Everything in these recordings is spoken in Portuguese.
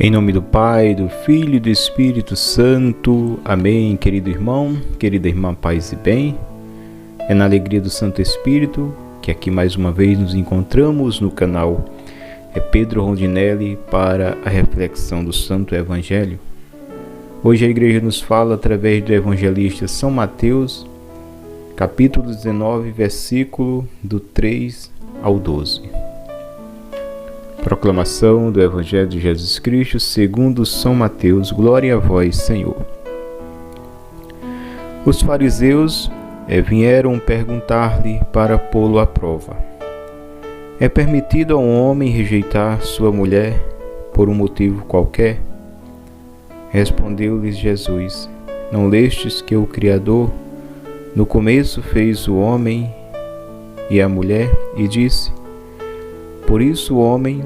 Em nome do Pai, do Filho e do Espírito Santo. Amém, querido irmão, querida irmã, paz e bem. É na alegria do Santo Espírito que aqui mais uma vez nos encontramos no canal Pedro Rondinelli para a reflexão do Santo Evangelho. Hoje a igreja nos fala através do evangelista São Mateus, capítulo 19, versículo do 3 ao 12. Proclamação do Evangelho de Jesus Cristo segundo São Mateus. Glória a vós, Senhor. Os fariseus vieram perguntar-lhe para pô-lo à prova: é permitido a um homem rejeitar sua mulher por um motivo qualquer? Respondeu-lhes Jesus: não lestes que o Criador no começo fez o homem e a mulher, e disse: por isso o homem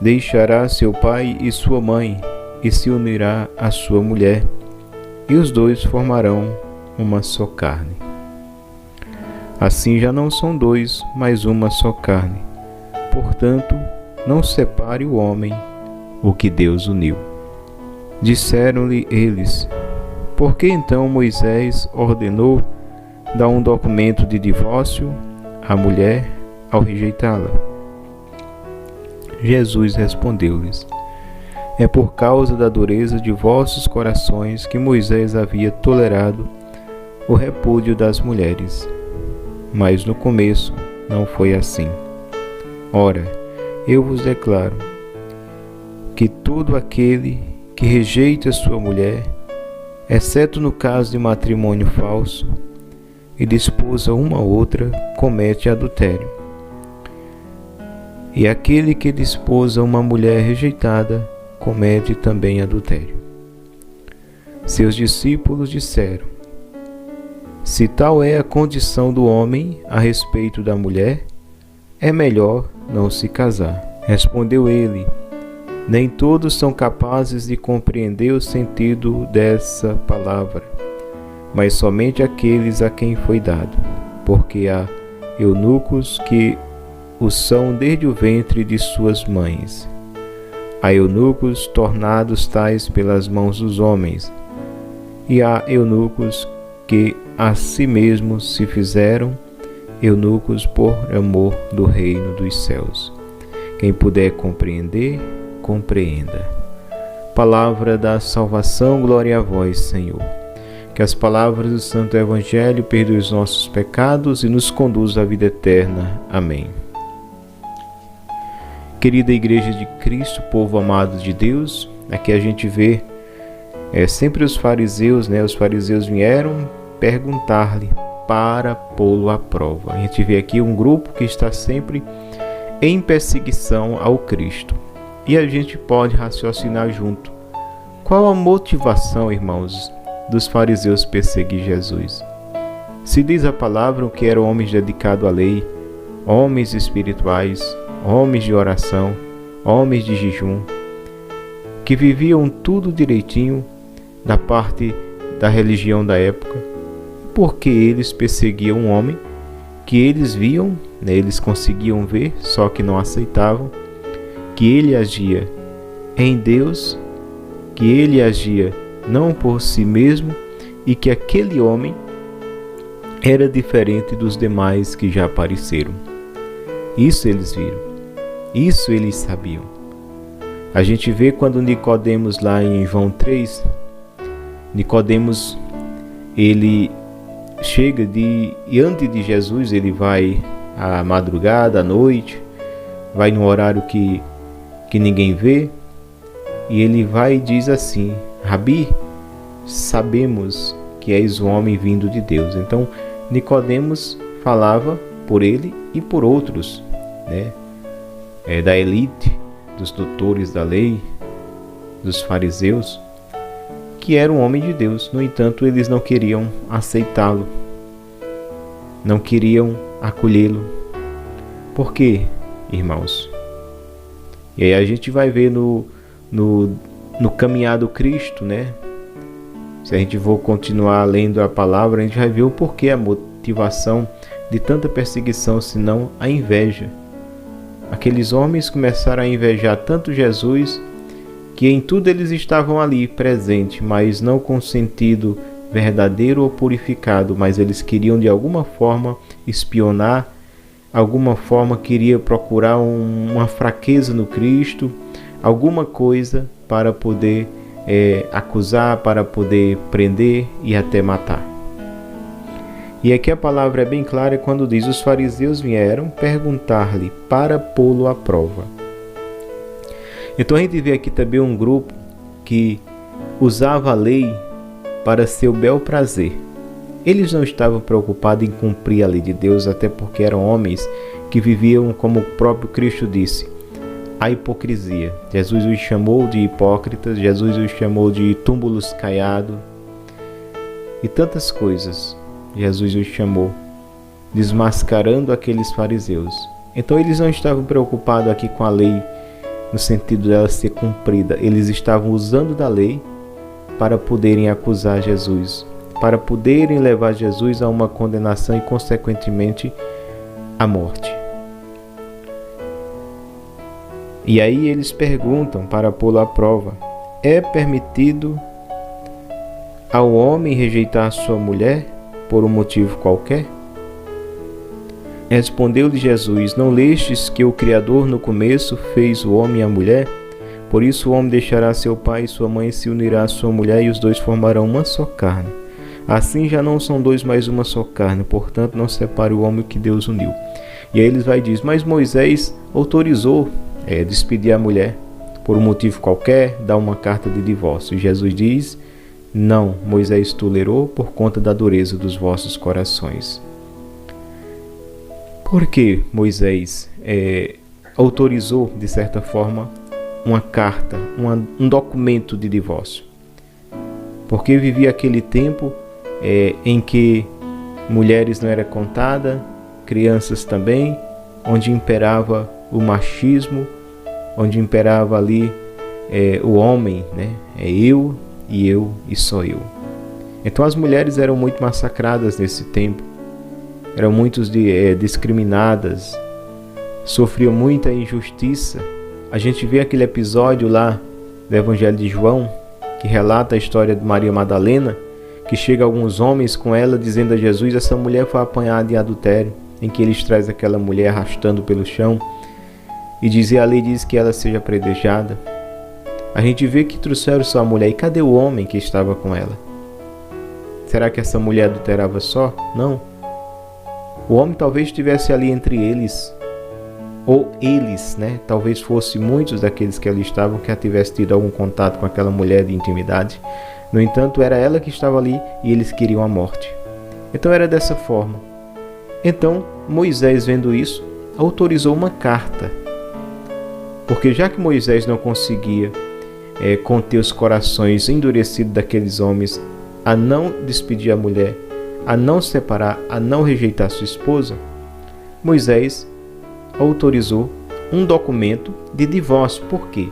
deixará seu pai e sua mãe, e se unirá à sua mulher, e os dois formarão uma só carne. Assim já não são dois, mas uma só carne. Portanto, não separe o homem o que Deus uniu. Disseram-lhe eles: por que então Moisés ordenou dar um documento de divórcio à mulher ao rejeitá-la? Jesus respondeu-lhes: é por causa da dureza de vossos corações que Moisés havia tolerado o repúdio das mulheres. Mas no começo não foi assim. Ora, eu vos declaro que todo aquele que rejeita sua mulher, exceto no caso de matrimônio falso, e desposa uma outra, comete adultério. E aquele que desposa uma mulher rejeitada, comete também adultério. Seus discípulos disseram: se tal é a condição do homem a respeito da mulher, é melhor não se casar. Respondeu ele: nem todos são capazes de compreender o sentido dessa palavra, mas somente aqueles a quem foi dado, porque há eunucos que o são desde o ventre de suas mães. Há eunucos tornados tais pelas mãos dos homens, e há eunucos que a si mesmos se fizeram eunucos por amor do reino dos céus. Quem puder compreender, compreenda. Palavra da salvação, glória a vós, Senhor. Que as palavras do Santo Evangelho perdoem os nossos pecados e nos conduzam à vida eterna. Amém. Querida Igreja de Cristo, povo amado de Deus, aqui a gente vê sempre os fariseus, os fariseus vieram perguntar-lhe para pô-lo à prova. A gente vê aqui um grupo que está sempre em perseguição ao Cristo. E a gente pode raciocinar junto. Qual a motivação, irmãos, dos fariseus perseguir Jesus? Se diz a palavra que eram homens dedicados à lei, homens espirituais, homens de oração, homens de jejum, que viviam tudo direitinho da parte da religião da época, porque eles perseguiam um homem que eles viam, eles conseguiam ver, só que não aceitavam, que ele agia em Deus, que ele agia não por si mesmo e que aquele homem era diferente dos demais que já apareceram. Isso eles viram, isso eles sabiam. A gente vê quando Nicodemos lá em João 3, Nicodemos, ele chega e antes de Jesus ele vai à madrugada, à noite, vai num horário que ninguém vê, e ele vai e diz assim: Rabi, sabemos que és o homem vindo de Deus. Então Nicodemos falava por ele e por outros, da elite, dos doutores da lei, dos fariseus, que era um homem de Deus. No entanto, eles não queriam aceitá-lo, não queriam acolhê-lo. Por quê, irmãos? E aí a gente vai ver no caminhar do Cristo, Se a gente for continuar lendo a palavra, a gente vai ver o porquê, a motivação de tanta perseguição, senão a inveja. Aqueles homens começaram a invejar tanto Jesus que em tudo eles estavam ali presentes, mas não com sentido verdadeiro ou purificado, mas eles queriam de alguma forma espionar, alguma forma queria procurar uma fraqueza no Cristo, alguma coisa para poder acusar, para poder prender e até matar. E aqui a palavra é bem clara quando diz: os fariseus vieram perguntar-lhe para pô-lo à prova. Então a gente vê aqui também um grupo que usava a lei para seu bel prazer. Eles não estavam preocupados em cumprir a lei de Deus, até porque eram homens que viviam, como o próprio Cristo disse, a hipocrisia. Jesus os chamou de hipócritas, Jesus os chamou de túmulos caiados e tantas coisas. Jesus os chamou, desmascarando aqueles fariseus. Então eles não estavam preocupados aqui com a lei, no sentido dela ser cumprida. Eles estavam usando da lei para poderem acusar Jesus, para poderem levar Jesus a uma condenação e, consequentemente, à morte. E aí eles perguntam para pô-lo à prova: é permitido ao homem rejeitar sua mulher por um motivo qualquer? Respondeu-lhe Jesus: não lestes que o Criador no começo fez o homem e a mulher? Por isso o homem deixará seu pai e sua mãe, se unirá à sua mulher, e os dois formarão uma só carne. Assim já não são dois, mas uma só carne. Portanto, não separe o homem que Deus uniu. E aí eles vai dizer: mas Moisés autorizou despedir a mulher por um motivo qualquer, dar uma carta de divórcio. E Jesus diz: não, Moisés tolerou por conta da dureza dos vossos corações. Por que Moisés autorizou, de certa forma, uma carta, um documento de divórcio? Porque vivia aquele tempo em que mulheres não eram contadas, crianças também, onde imperava o machismo, onde imperava ali o homem, né? Eu e só eu. Então as mulheres eram muito massacradas nesse tempo, eram muito discriminadas, sofriam muita injustiça. A gente vê aquele episódio lá do Evangelho de João, que relata a história de Maria Madalena, que chega alguns homens com ela dizendo a Jesus: essa mulher foi apanhada em adultério, em que eles trazem aquela mulher arrastando pelo chão, e a lei diz que ela seja apedrejada. A gente vê que trouxeram só a mulher, e cadê o homem que estava com ela? Será que essa mulher adulterava só? Não. O homem talvez estivesse ali entre eles, ou eles, né? Talvez fosse muitos daqueles que ali estavam que já tivessem tido algum contato com aquela mulher de intimidade. No entanto, era ela que estava ali e eles queriam a morte. Então era dessa forma. Então Moisés, vendo isso, autorizou uma carta. Porque já que Moisés não conseguia conter os corações endurecidos daqueles homens a não despedir a mulher, a não separar, a não rejeitar sua esposa, Moisés autorizou um documento de divórcio. Por quê?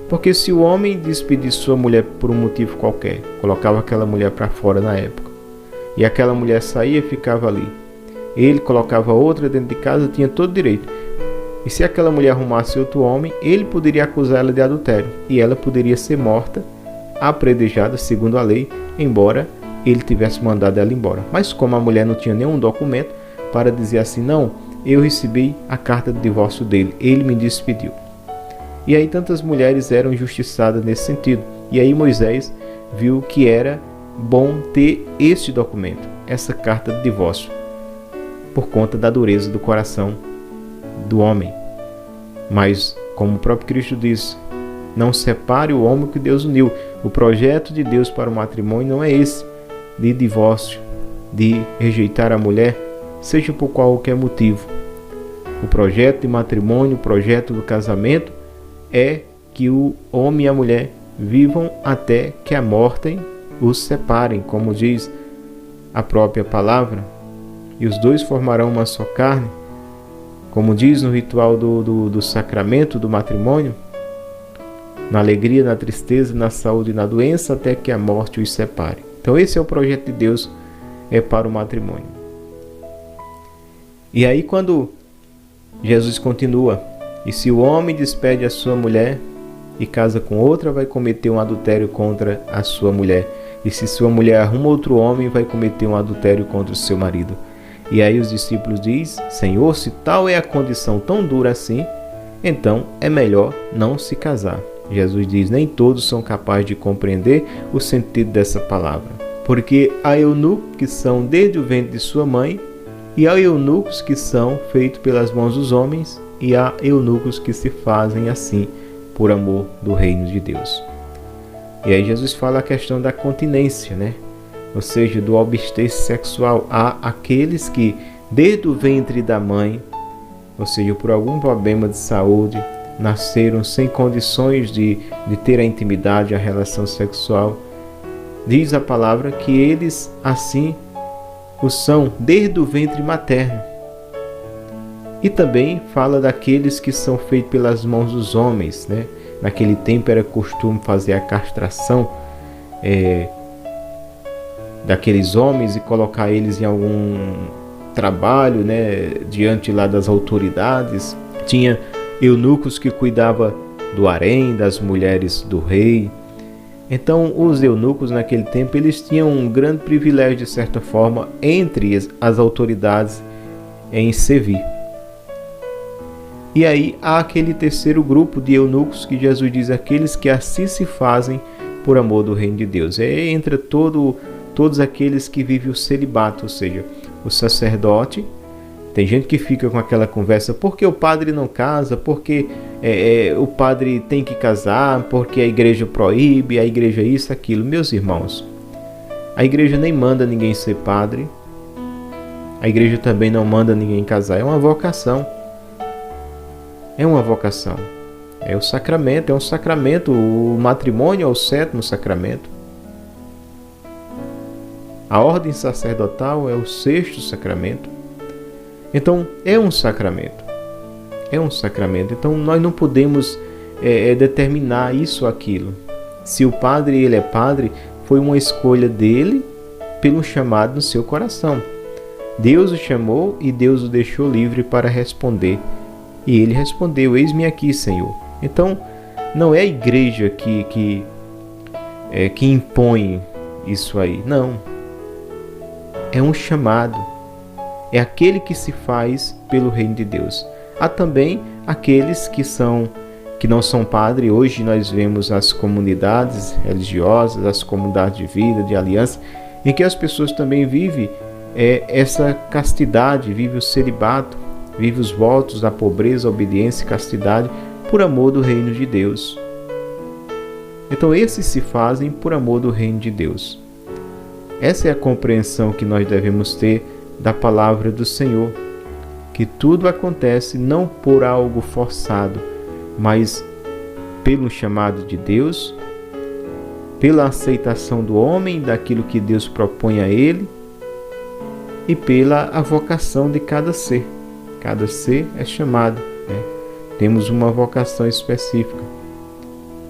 Porque se o homem despedisse sua mulher por um motivo qualquer, colocava aquela mulher para fora na época, e aquela mulher saía e ficava ali, ele colocava outra dentro de casa, tinha todo direito. E se aquela mulher arrumasse outro homem, ele poderia acusar ela de adultério, e ela poderia ser morta, apedrejada segundo a lei, embora ele tivesse mandado ela embora. Mas como a mulher não tinha nenhum documento para dizer assim: não, eu recebi a carta de divórcio dele, ele me despediu. E aí tantas mulheres eram injustiçadas nesse sentido. E aí Moisés viu que era bom ter este documento, essa carta de divórcio, por conta da dureza do coração do homem. Mas, como o próprio Cristo disse, não separe o homem que Deus uniu. O projeto de Deus para o matrimônio não é esse, de divórcio, de rejeitar a mulher, seja por qualquer motivo. O projeto de matrimônio, o projeto do casamento, é que o homem e a mulher vivam até que a morte os separem, como diz a própria palavra, e os dois formarão uma só carne, como diz no ritual do sacramento do matrimônio, na alegria, na tristeza, na saúde e na doença, até que a morte os separe. Então esse é o projeto de Deus para o matrimônio. E aí quando Jesus continua: e se o homem despede a sua mulher e casa com outra, vai cometer um adultério contra a sua mulher. E se sua mulher arruma outro homem, vai cometer um adultério contra o seu marido. E aí os discípulos dizem: Senhor, se tal é a condição tão dura assim, então é melhor não se casar. Jesus diz: nem todos são capazes de compreender o sentido dessa palavra. Porque há eunucos que são desde o ventre de sua mãe, e há eunucos que são feitos pelas mãos dos homens, e há eunucos que se fazem assim por amor do reino de Deus. E aí Jesus fala a questão da continência, né? Ou seja, do obstétrico sexual. Há aqueles que desde o ventre da mãe, ou seja, por algum problema de saúde, nasceram sem condições de ter a intimidade, a relação sexual. Diz a palavra que eles assim o são desde o ventre materno. E também fala daqueles que são feitos pelas mãos dos homens, né? Naquele tempo era costume fazer a castração daqueles homens e colocar eles em algum trabalho, né? Diante lá das autoridades. Tinha eunucos que cuidavam do harém, das mulheres do rei. Então os eunucos naquele tempo eles tinham um grande privilégio, de certa forma, entre as autoridades em servir. E aí há aquele terceiro grupo de eunucos que Jesus diz: aqueles que assim se fazem por amor do reino de Deus. Entra todos aqueles que vivem o celibato, ou seja, o sacerdote. Tem gente que fica com aquela conversa: porque o padre não casa, porque o padre tem que casar, porque a igreja proíbe, a igreja isso, aquilo. Meus irmãos, a igreja nem manda ninguém ser padre, a igreja também não manda ninguém casar. É uma vocação. É uma vocação. É o sacramento, é um sacramento. O matrimônio é o sétimo sacramento. A ordem sacerdotal é o sexto sacramento. Então, é um sacramento. É um sacramento. Então, nós não podemos determinar isso ou aquilo. Se o padre ele é padre, foi uma escolha dele pelo chamado no seu coração. Deus o chamou e Deus o deixou livre para responder. E ele respondeu: eis-me aqui, Senhor. Então, não é a igreja que impõe isso aí. Não. É um chamado. É aquele que se faz pelo reino de Deus. Há também aqueles que não são padre. Hoje nós vemos as comunidades religiosas, as comunidades de vida, de aliança, em que as pessoas também vivem essa castidade, vivem o celibato, vivem os votos da pobreza, obediência e castidade por amor do reino de Deus. Então esses se fazem por amor do reino de Deus. Essa é a compreensão que nós devemos ter da palavra do Senhor, que tudo acontece não por algo forçado, mas pelo chamado de Deus, pela aceitação do homem, daquilo que Deus propõe a ele, e pela a vocação de cada ser. Cada ser é chamado, né? Temos uma vocação específica.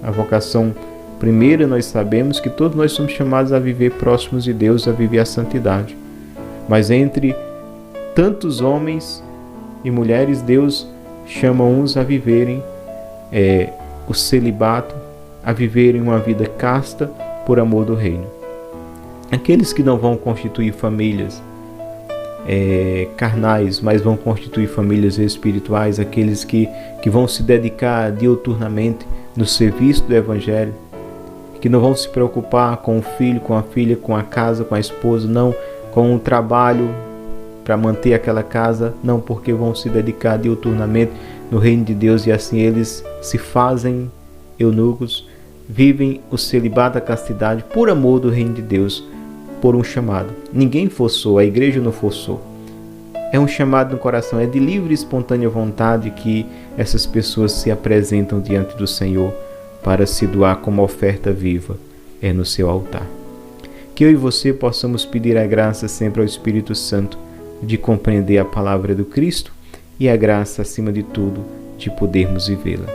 A vocação primeira, nós sabemos que todos nós somos chamados a viver próximos de Deus, a viver a santidade. Mas entre tantos homens e mulheres, Deus chama uns a viverem o celibato, a viverem uma vida casta por amor do reino. Aqueles que não vão constituir famílias carnais, mas vão constituir famílias espirituais, aqueles que vão se dedicar diuturnamente no serviço do Evangelho, que não vão se preocupar com o filho, com a filha, com a casa, com a esposa, não com o trabalho para manter aquela casa, não, porque vão se dedicar diuturnamente no reino de Deus, e assim eles se fazem eunucos, vivem o celibato da castidade por amor do reino de Deus, por um chamado. Ninguém forçou, a igreja não forçou. É um chamado no coração, é de livre e espontânea vontade que essas pessoas se apresentam diante do Senhor para se doar como oferta viva no seu altar. Que eu e você possamos pedir a graça sempre ao Espírito Santo de compreender a palavra do Cristo e a graça, acima de tudo, de podermos vivê-la.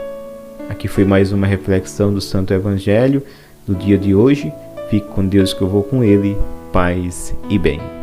Aqui foi mais uma reflexão do Santo Evangelho do dia de hoje. Fique com Deus, que eu vou com Ele. Paz e bem.